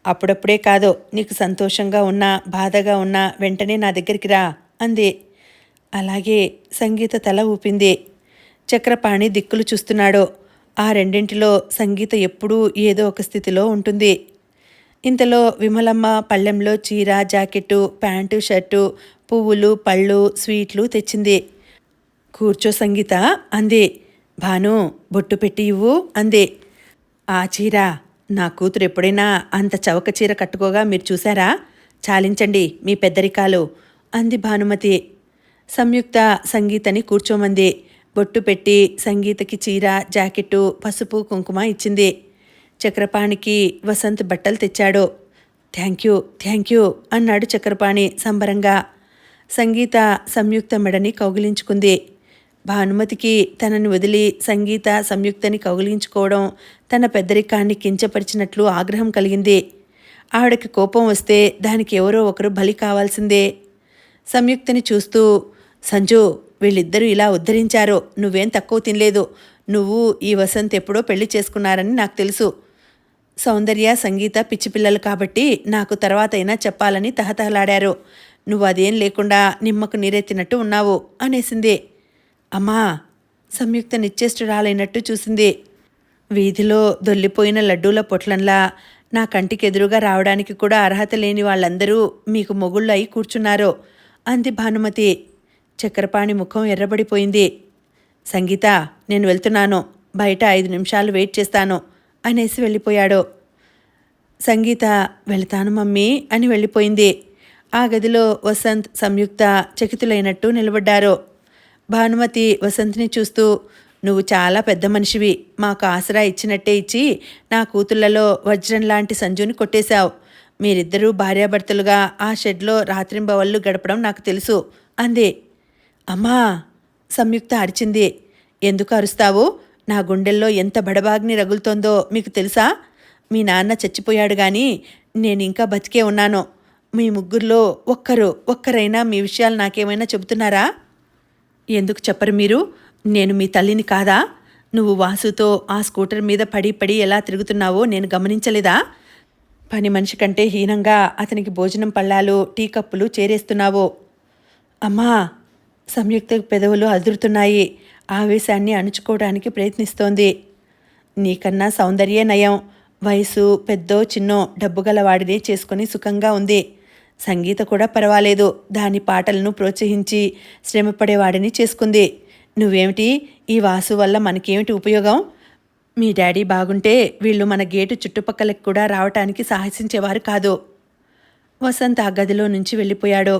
అప్పుడప్పుడే కాదు, నీకు సంతోషంగా ఉన్నా బాధగా ఉన్నా వెంటనే నా దగ్గరికి రా అంది. అలాగే సంగీత తల ఊపింది. చక్రపాణి దిక్కులు చూస్తున్నాడు. ఆ రెండింటిలో సంగీత ఎప్పుడూ ఏదో ఒక స్థితిలో ఉంటుంది. ఇంతలో విమలమ్మ పళ్ళెంలో చీర, జాకెట్టు, ప్యాంటు, షర్టు, పువ్వులు, పళ్ళు, స్వీట్లు తెచ్చింది. కూర్చో సంగీత అంది. భాను, బొట్టు పెట్టి ఇవ్వు అంది. ఆ చీర? నా కూతురు ఎప్పుడైనా అంత చవక చీర కట్టుకోగా మీరు చూశారా? చాలించండి మీ పెద్దరికాలు అంది భానుమతి. సంయుక్త సంగీతని కూర్చోమంది. బొట్టు పెట్టి సంగీతకి చీర, జాకెట్టు, పసుపు, కుంకుమ ఇచ్చింది. చక్రపాణికి వసంత్ బట్టలు తెచ్చాడు. థ్యాంక్ యూ అన్నాడు చక్రపాణి సంబరంగా. సంగీత సంయుక్త మెడని కౌగిలించుకుంది. భానుమతికి తనని వదిలి సంగీత సంయుక్తని కౌగిలించుకోవడం తన పెద్దరికాన్ని కించపరిచినట్లు ఆగ్రహం కలిగింది. ఆవిడకి కోపం వస్తే దానికి ఎవరో ఒకరు బలి కావాల్సిందే. సంయుక్తని చూస్తూ, సంజు, వీళ్ళిద్దరూ ఇలా ఉద్ధరించారు, నువ్వేం తక్కువ తినలేదు. నువ్వు ఈ వసంత్ ఎప్పుడో పెళ్లి చేసుకున్నారని నాకు తెలుసు. సౌందర్య, సంగీత పిచ్చిపిల్లలు కాబట్టి నాకు తర్వాతైనా చెప్పాలని తహతహలాడారు. నువ్వు అదేం లేకుండా నిమ్మకు నీరెత్తినట్టు ఉన్నావు అనేసింది. అమ్మా, సంయుక్త నిశ్చేష్టురాలైనట్టు చూసింది. వీధిలో దొల్లిపోయిన లడ్డూల పొట్లంలా నా కంటికెదురుగా రావడానికి కూడా అర్హత లేని వాళ్ళందరూ మీకు మొగుళ్ళు అయి కూర్చున్నారు అంది భానుమతి. చక్రపాణి ముఖం ఎర్రబడిపోయింది. సంగీత, నేను వెళ్తున్నాను, బయట 5 నిమిషాలు వెయిట్ చేస్తాను అనేసి వెళ్ళిపోయాడు. సంగీత వెళతాను మమ్మీ అని వెళ్ళిపోయింది. ఆ గదిలో వసంత్, సంయుక్త చకితులైనట్టు నిలబడ్డారు. భానుమతి వసంత్ని చూస్తూ, నువ్వు చాలా పెద్ద మనిషివి, మాకు ఆసరా ఇచ్చినట్టే ఇచ్చి నా కూతుళ్లలో వజ్రం లాంటి సంజుని కొట్టేశావు. మీరిద్దరూ భార్యాభర్తలుగా ఆ షెడ్లో రాత్రింబవళ్ళు గడపడం నాకు తెలుసు అంది. అమ్మా, సంయుక్త అరిచింది. ఎందుకు అరుస్తావు? నా గుండెల్లో ఎంత బడబాగ్ని రగులుతోందో మీకు తెలుసా? మీ నాన్న చచ్చిపోయాడు గాని నేనింకా బతికే ఉన్నాను. మీ ముగ్గురులో ఒక్కరైనా మీ విషయాలు నాకేమైనా చెబుతున్నారా? ఎందుకు చెప్పరు మీరు? నేను మీ తల్లిని కాదా? నువ్వు వాసుతో ఆ స్కూటర్ మీద పడి ఎలా తిరుగుతున్నావో నేను గమనించలేదా? పని మనిషి కంటే హీనంగా అతనికి భోజనం పళ్ళాలు, టీ కప్పులు చేరేస్తున్నావు. అమ్మా, సంయుక్త పెదవులు అదురుతున్నాయి. ఆవేశాన్ని అణుచుకోవడానికి ప్రయత్నిస్తోంది. నీకన్నా సౌందర్యే నయం. వయసు పెద్దో చిన్నో డబ్బుగలవాడినే చేసుకుని సుఖంగా ఉంది. సంగీత కూడా పర్వాలేదు, దాని పాటలను ప్రోత్సహించి శ్రమపడేవాడిని చేసుకుంది. నువ్వేమిటి? ఈ వాసు వల్ల మనకేమిటి ఉపయోగం? మీ డాడీ బాగుంటే వీళ్ళు మన గేటు చుట్టుపక్కలకి కూడా రావటానికి సాహసించేవారు కాదు. వసంత్ ఆ గదిలో నుంచి వెళ్ళిపోయాడు.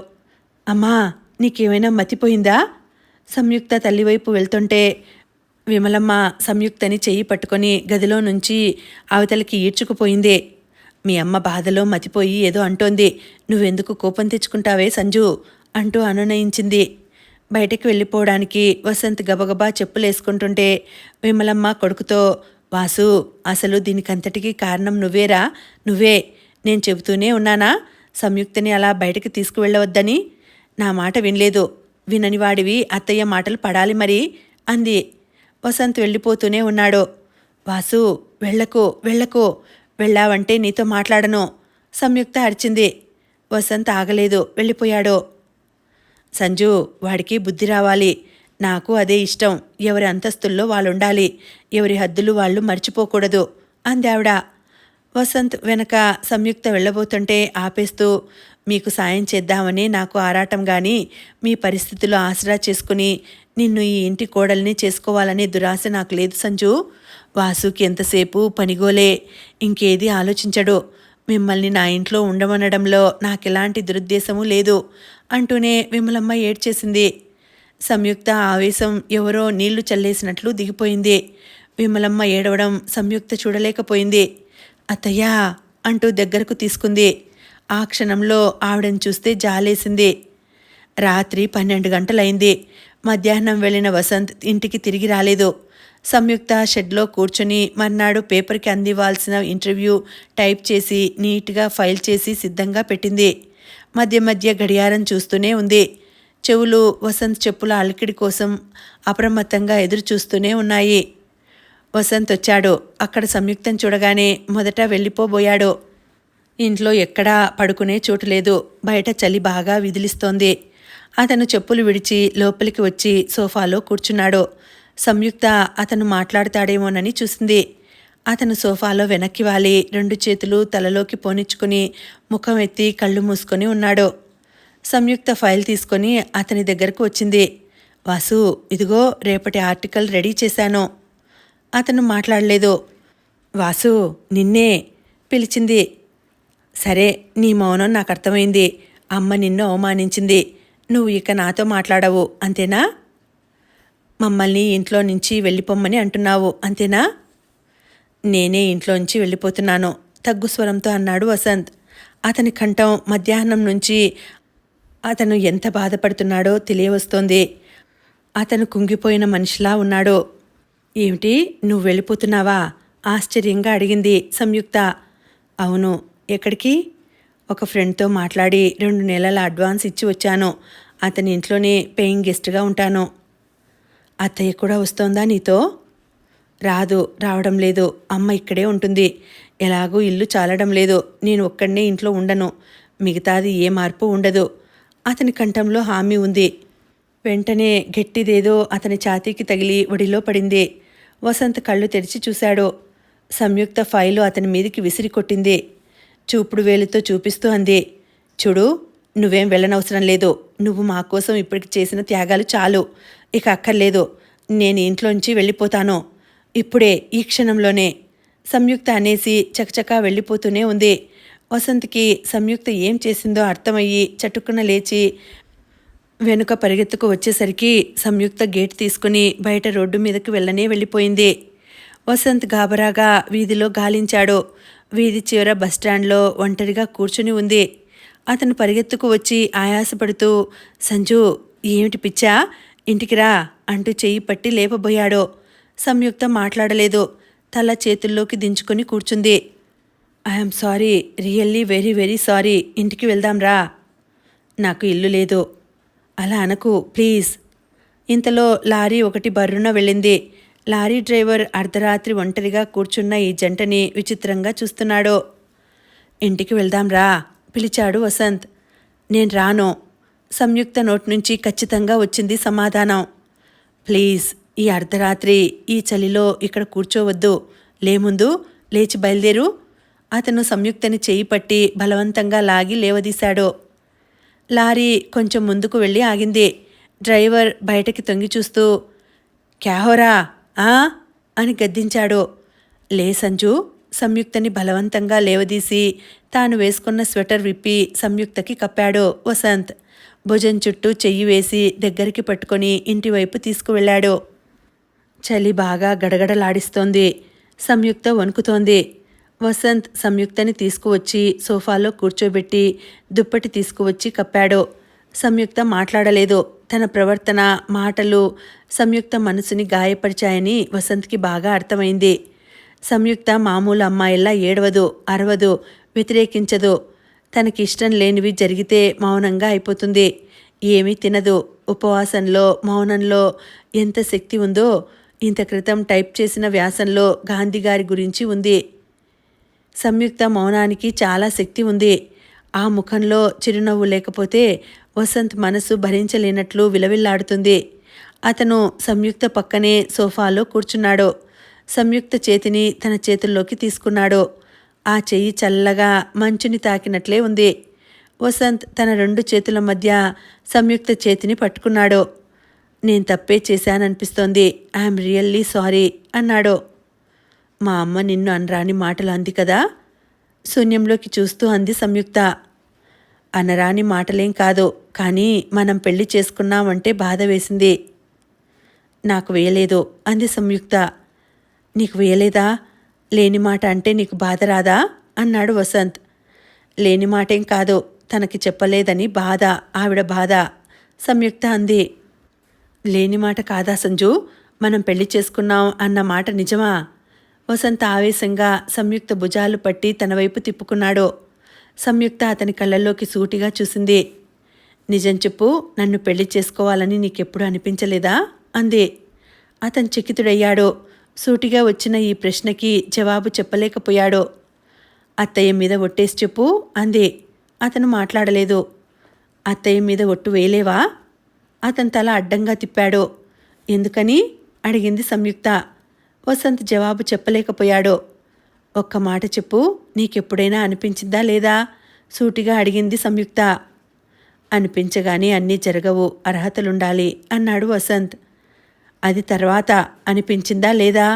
అమ్మా, నీకేమైనా మతిపోయిందా? సంయుక్త తల్లివైపు వెళ్తుంటే విమలమ్మ సంయుక్తని చెయ్యి పట్టుకొని గదిలో నుంచి అవతలికి ఈడ్చుకుపోయింది. మీ అమ్మ బాధలో మతిపోయి ఏదో అంటోంది, నువ్వెందుకు కోపం తెచ్చుకుంటావే సంజు అంటూ అనునయించింది. బయటికి వెళ్ళిపోవడానికి వసంత్ గబగబా చెప్పులేసుకుంటుంటే విమలమ్మ కొడుకుతో, వాసు, అసలు దీనికంతటికీ కారణం నువ్వేరా, నువ్వే. నేను చెబుతూనే ఉన్నానా సంయుక్తని అలా బయటికి తీసుకువెళ్ళవద్దని? నా మాట వినలేదు. వినని వాడివి అత్తయ్య మాటలు పడాలి మరి అంది. వసంత్ వెళ్ళిపోతూనే ఉన్నాడు. వాసు, వెళ్ళకు వెళ్ళకు, వెళ్ళావంటే నీతో మాట్లాడను, సంయుక్త అరిచింది. వసంత్ ఆగలేదు, వెళ్ళిపోయాడు. సంజు, వాడికి బుద్ధి రావాలి. నాకు అదే ఇష్టం. ఎవరి అంతస్తుల్లో వాళ్ళుండాలి, ఎవరి హద్దులు వాళ్ళు మర్చిపోకూడదు అందావిడ. వసంత్ వెనక సంయుక్త వెళ్ళబోతుంటే ఆపేస్తూ, మీకు సాయం చేద్దామని నాకు ఆరాటం గాని మీ పరిస్థితులు ఆసరా చేసుకుని నిన్ను ఈ ఇంటి కోడల్ని చేసుకోవాలనే దురాశ నాకు లేదు సంజు. వాసుకి ఎంతసేపు పనిగోలే, ఇంకేది ఆలోచించడు. మిమ్మల్ని నా ఇంట్లో ఉండమనడంలో నాకెలాంటి దురుద్దేశమూ లేదు అంటూనే విమలమ్మ ఏడ్చేసింది. సంయుక్త ఆవేశం ఎవరో నీళ్లు చల్లేసినట్లు దిగిపోయింది. విమలమ్మ ఏడవడం సంయుక్త చూడలేకపోయింది. అత్తయ్యా అంటూ దగ్గరకు తీసుకుంది. ఆ క్షణంలో ఆవిడని చూస్తే జాలేసింది. రాత్రి 12 గంటలైంది. మధ్యాహ్నం వెళ్ళిన వసంత్ ఇంటికి తిరిగి రాలేదు. సంయుక్త షెడ్లో కూర్చుని మర్నాడు పేపర్కి అందివ్వాల్సిన ఇంటర్వ్యూ టైప్ చేసి నీట్గా ఫైల్ చేసి సిద్ధంగా పెట్టింది. మధ్య మధ్య గడియారం చూస్తూనే ఉంది. చెవులు వసంత్ చెప్పుల అలికిడి కోసం అప్రమత్తంగా ఎదురు చూస్తూనే ఉన్నాయి. వసంత్ వచ్చాడు. అక్కడ సంయుక్తం చూడగానే మొదట వెళ్ళిపోబోయాడు. ఇంట్లో ఎక్కడా పడుకునే చోటు లేదు. బయట చలి బాగా విదిలిస్తోంది. అతను చెప్పులు విడిచి లోపలికి వచ్చి సోఫాలో కూర్చున్నాడు. సంయుక్త అతను మాట్లాడతాడేమోనని చూసింది. అతను సోఫాలో వెనక్కి వాలి 2 చేతులు తలలోకి పోనిచ్చుకుని ముఖం ఎత్తి కళ్ళు మూసుకొని ఉన్నాడు. సంయుక్త ఫైల్ తీసుకొని అతని దగ్గరకు వచ్చింది. వాసు, ఇదిగో రేపటి ఆర్టికల్ రెడీ చేశాను. అతను మాట్లాడలేదు. వాసు, నిన్నే పిలిచింది. సరే, నీ మౌనం నాకు అర్థమైంది. అమ్మ నిన్ను అవమానించింది. నువ్వు ఇక నాతో మాట్లాడవు, అంతేనా? మమ్మల్ని ఇంట్లో నుంచి వెళ్ళిపోమ్మని అంటున్నావు, అంతేనా? నేనే ఇంట్లోంచి వెళ్ళిపోతున్నాను, తగ్గు స్వరంతో అన్నాడు వసంత్. అతని కంఠం మధ్యాహ్నం నుంచి అతను ఎంత బాధపడుతున్నాడో తెలియవస్తోంది. అతను కుంగిపోయిన మనిషిలా ఉన్నాడు. ఏమిటి, నువ్వు వెళ్ళిపోతున్నావా? ఆశ్చర్యంగా అడిగింది సంయుక్త. అవును. ఎక్కడికి? ఒక ఫ్రెండ్తో మాట్లాడి 2 నెలల అడ్వాన్స్ ఇచ్చి వచ్చాను. అతని ఇంట్లోనే పేయింగ్ గెస్ట్గా ఉంటాను. అత్తయ్య కూడా వస్తోందా నీతో? రావడం లేదు. అమ్మ ఇక్కడే ఉంటుంది. ఎలాగూ ఇల్లు చాలడం లేదు. నేను ఒక్కడనే ఇంట్లో ఉండను. మిగతాది ఏ మార్పు ఉండదు. అతని కంఠంలో హామీ ఉంది. వెంటనే గట్టిదేదో అతని ఛాతీకి తగిలి ఒడిలో పడింది. వసంత్ కళ్ళు తెరిచి చూశాడు. సంయుక్త ఫైలు అతని మీదికి విసిరి కొట్టింది. చూపుడు వేలుతో చూపిస్తూ అంది, చూడు, నువ్వేం వెళ్ళనవసరం లేదు. నువ్వు మా కోసం ఇప్పటికి చేసిన త్యాగాలు చాలు. ఇక అక్కర్లేదు. నేను ఇంట్లోంచి వెళ్ళిపోతాను. ఇప్పుడే, ఈ క్షణంలోనే. సంయుక్త అనేసి చకచకా వెళ్ళిపోతూనే ఉంది. వసంత్కి సంయుక్త ఏం చేసిందో అర్థమయ్యి చటుక్కున లేచి వెనుక పరిగెత్తుకు వచ్చేసరికి సంయుక్త గేట్ తీసుకుని బయట రోడ్డు మీదకి వెళ్ళిపోయింది. వసంత్ గాబరాగా వీధిలో గాలించాడు. వీధి చివర బస్టాండ్లో ఒంటరిగా కూర్చుని ఉంది. అతను పరిగెత్తుకు వచ్చి ఆయాసపడుతూ, సంజు, ఏమిటి పిచ్చా, ఇంటికి రా అంటూ చెయ్యి పట్టి లేపబోయాడు. సంయుక్త మాట్లాడలేదు. తల చేతుల్లోకి దించుకొని కూర్చుంది. I'm sorry, really very very sorry. ఇంటికి వెళ్దాం రా. నాకు ఇల్లు లేదు. అలా అనకు ప్లీజ్. ఇంతలో లారీ ఒకటి బర్రున వెళ్ళింది. లారీ డ్రైవర్ అర్ధరాత్రి ఒంటరిగా కూర్చున్న ఈ జంటని విచిత్రంగా చూస్తున్నాడు. ఇంటికి వెళ్దాం రా పిలిచాడు వసంత్. నేను రాను. సంయుక్త నోటి నుంచి ఖచ్చితంగా వచ్చింది సమాధానం. ప్లీజ్, ఈ అర్ధరాత్రి ఈ చలిలో ఇక్కడ కూర్చోవద్దు. ముందు లేచి బయలుదేరు. అతను సంయుక్తని చేయి పట్టి బలవంతంగా లాగి లేవదీశాడు. లారీ కొంచెం ముందుకు వెళ్ళి ఆగింది. డ్రైవర్ బయటకి తొంగి చూస్తూ, క్యాహోరా అని గద్దించాడు. లే సంజు. సంయుక్తని బలవంతంగా లేవదీసి తాను వేసుకున్న స్వెటర్ విప్పి సంయుక్తకి కప్పాడు వసంత్. భుజం చుట్టూ చెయ్యి వేసి దగ్గరికి పట్టుకొని ఇంటివైపు తీసుకువెళ్ళాడు. చలి బాగా గడగడలాడిస్తోంది. సంయుక్త వణుకుతోంది. వసంత్ సంయుక్తని తీసుకువచ్చి సోఫాలో కూర్చోబెట్టి దుప్పటి తీసుకువచ్చి కప్పాడు. సంయుక్త మాట్లాడలేదు. తన ప్రవర్తన, మాటలు సంయుక్త మనసుని గాయపరిచాయని వసంత్కి బాగా అర్థమైంది. సంయుక్త మామూలు అమ్మాయిల్లా ఏడవదు, అరవదు, వ్యతిరేకించదు. తనకిష్టం లేనివి జరిగితే మౌనంగా అయిపోతుంది. ఏమీ తినదు. ఉపవాసంలో, మౌనంలో ఎంత శక్తి ఉందో ఇంత క్రితం టైప్ చేసిన వ్యాసంలో గాంధీ గారి గురించి ఉంది. సంయుక్త మౌనానికి చాలా శక్తి ఉంది. ఆ ముఖంలో చిరునవ్వు లేకపోతే వసంత్ మనసు భరించలేనట్లు విలవిల్లాడుతుంది. అతను సంయుక్త పక్కనే సోఫాలో కూర్చున్నాడు. సంయుక్త చేతిని తన చేతుల్లోకి తీసుకున్నాడు. ఆ చెయ్యి చల్లగా మంచుని తాకినట్లే ఉంది. వసంత్ తన 2 చేతుల మధ్య సంయుక్త చేతిని పట్టుకున్నాడు. నేను తప్పే చేశాననిపిస్తోంది. ఐఎమ్ రియల్లీ సారీ అన్నాడు. మా అమ్మ నిన్ను అనరాని మాటలు అంది కదా? శూన్యంలోకి చూస్తూ అంది సంయుక్త. అనరాని మాటలేం కాదు, కానీ మనం పెళ్లి చేసుకున్నామంటే బాధ వేసింది. నాకు వేయలేదు అంది సంయుక్త. నీకు వేయలేదా? లేని మాట అంటే నీకు బాధ రాదా అన్నాడు వసంత్. లేని మాటేం కాదు, తనకి చెప్పలేదని బాధ, ఆవిడ బాధ సంయుక్త అంది. లేని మాట కాదా సంజు? మనం పెళ్లి చేసుకున్నాం అన్న మాట నిజమా? వసంత్ ఆవేశంగా సంయుక్త భుజాలు పట్టి తన వైపు తిప్పుకున్నాడు. సంయుక్త అతని కళ్ళల్లోకి సూటిగా చూసింది. నిజం చెప్పు, నన్ను పెళ్లి చేసుకోవాలని నీకెప్పుడు అనిపించలేదా అంది. అతను చకితుడయ్యాడు. సూటిగా వచ్చిన ఈ ప్రశ్నకి జవాబు చెప్పలేకపోయాడు. అత్తయ్య మీద ఒట్టేసి చెప్పు అంది. అతను మాట్లాడలేదు. అత్తయ్య మీద ఒట్టు వేయలేవా? అతను తల అడ్డంగా తిప్పాడు. ఎందుకని అడిగింది సంయుక్త. వసంత్ జవాబు చెప్పలేకపోయాడు. ఒక్క మాట చెప్పు, నీకెప్పుడైనా అనిపించిందా లేదా? సూటిగా అడిగింది సంయుక్త. అనిపించగానే అన్నీ జరగవు, అర్హతలుండాలి అన్నాడు వసంత్. అది తర్వాత. అనిపించిందా లేదా?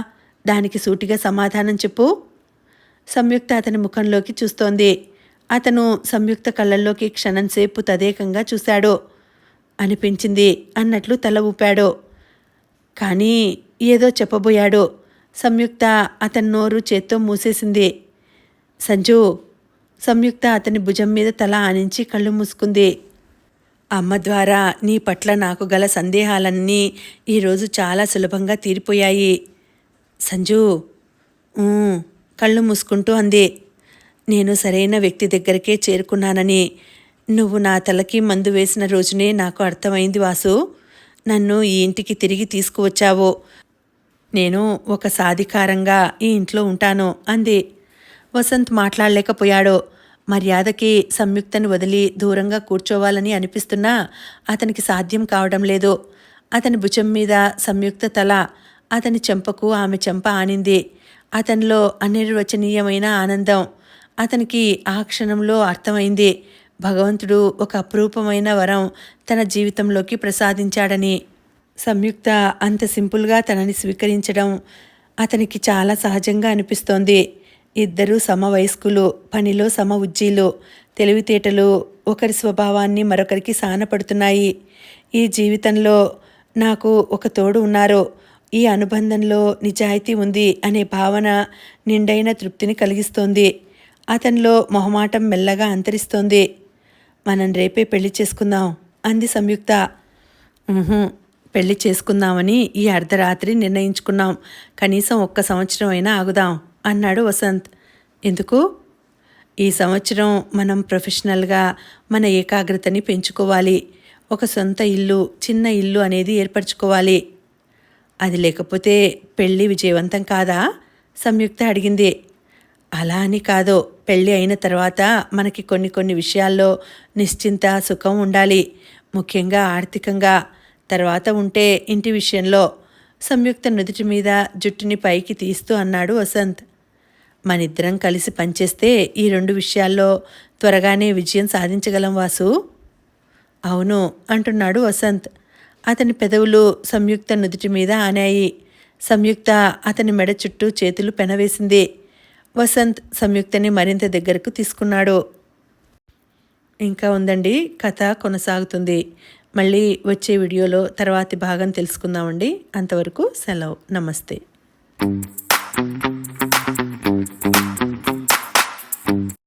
దానికి సూటిగా సమాధానం చెప్పు. సంయుక్త అతని ముఖంలోకి చూస్తోంది. అతను సంయుక్త కళ్ళల్లోకి క్షణంసేపు తదేకంగా చూశాడు. అనిపించింది అన్నట్లు తల ఊపాడు. కానీ ఏదో చెప్పబోయాడు. సంయుక్త అతని నోరు చేత్తో మూసేసింది. సంజు. సంయుక్త అతని భుజం మీద తల ఆనించి కళ్ళు మూసుకుంది. అమ్మ ద్వారా నీ పట్ల నాకు గల సందేహాలన్నీ ఈరోజు చాలా సులభంగా తీరిపోయాయి. సంజు. కళ్ళు మూసుకుంటూ అంది. నేను సరైన వ్యక్తి దగ్గరికే చేరుకున్నానని నువ్వు నా తలకి మందు వేసిన రోజునే నాకు అర్థమైంది వాసు. నన్ను ఈ ఇంటికి తిరిగి తీసుకువచ్చావు. నేను ఒక సాధికారంగా ఈ ఇంట్లో ఉంటాను అంది. వసంత్ మాట్లాడలేకపోయాడు. మర్యాదకి సంయుక్తను వదిలి దూరంగా కూర్చోవాలని అనిపిస్తున్నా అతనికి సాధ్యం కావడం లేదు. అతని భుజం మీద సంయుక్త తల, అతని చెంపకు ఆమె చెంప ఆనింది. అతనిలో అనిర్వచనీయమైన ఆనందం. అతనికి ఆ క్షణంలో అర్థమైంది, భగవంతుడు ఒక అపురూపమైన వరం తన జీవితంలోకి ప్రసాదించాడని. సంయుక్త అంత సింపుల్గా తనని స్వీకరించడం అతనికి చాలా సహజంగా అనిపిస్తోంది. ఇద్దరూ సమవయస్కులు, పనిలో సమ ఉజ్జీలు, తెలివితేటలు ఒకరి స్వభావాన్ని మరొకరికి సానపడుతున్నాయి. ఈ జీవితంలో నాకు ఒక తోడు ఉన్నారు, ఈ అనుబంధంలో నిజాయితీ ఉంది అనే భావన నిండైన తృప్తిని కలిగిస్తోంది. అతనిలో మొహమాటం మెల్లగా అంతరిస్తోంది. మనం రేపే పెళ్లి చేసుకుందాం అంది సంయుక్త. పెళ్లి చేసుకుందామని ఈ అర్ధరాత్రి నిర్ణయించుకున్నాం. కనీసం 1 సంవత్సరం అయినా ఆగుదాం అన్నాడు వసంత్. ఎందుకు? ఈ సంవత్సరం మనం ప్రొఫెషనల్గా మన ఏకాగ్రతని పెంచుకోవాలి. ఒక సొంత ఇల్లు, చిన్న ఇల్లు అనేది ఏర్పరచుకోవాలి. అది లేకపోతే పెళ్ళి విజయవంతం కాదా? సంయుక్త అడిగింది. అలా అని కాదు, పెళ్ళి అయిన తర్వాత మనకి కొన్ని విషయాల్లో నిశ్చింత సుఖం ఉండాలి, ముఖ్యంగా ఆర్థికంగా. తర్వాత ఉంటే ఇంటి విషయంలో. సంయుక్త నుదుటి మీద జుట్టుని పైకి తీస్తూ అన్నాడు వసంత్. మనిద్దరం కలిసి పనిచేస్తే ఈ 2 విషయాల్లో త్వరగానే విజయం సాధించగలం వాసు. అవును అంటున్నాడు వసంత్. అతని పెదవులు సంయుక్త నుదుటి మీద ఆనాయి. సంయుక్త అతని మెడ చుట్టూ చేతులు పెనవేసింది. వసంత్ సంయుక్తని మరింత దగ్గరకు తీసుకున్నాడు. ఇంకా ఉందండి, కథ కొనసాగుతుంది. మళ్ళీ వచ్చే వీడియోలో తర్వాతి భాగం తెలుసుకుందామండి. అంతవరకు సెలవు. నమస్తే.